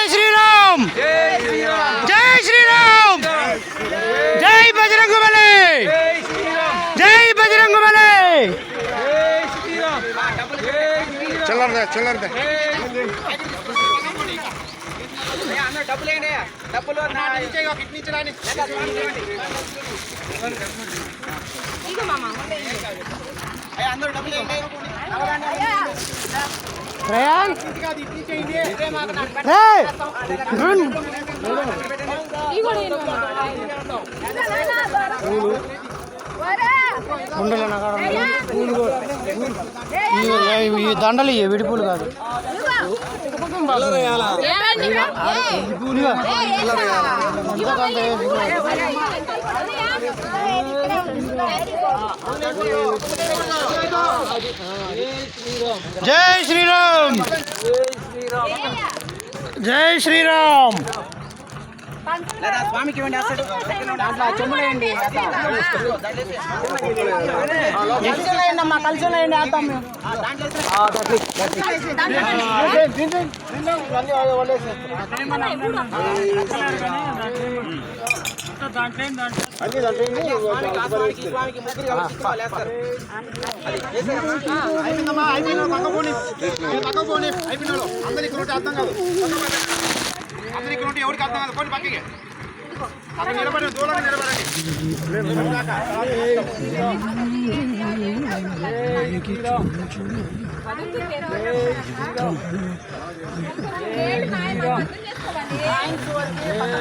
శ్రీరామ్ జై శ్రీరామ్ జై బజరంగబలి జై బజరంగబలి చల్లర్దే చల్లర్దే డబ్బులు ఏంటి డబ్బులు అందరూ డబ్బులు ఈ దండలు విడిపూలు కాదు జై శ్రీరామ్ జై శ్రీరామ్ స్వామికి ఇవ్వండి చెమ్ములేయండి అమ్మా కలిసి వేద్దాం అందరికి ఎవరికి అర్థం కాదు పోనీ పక్కకి అక్కడ నిలబడి దూరంగా నిలబడండి పక్క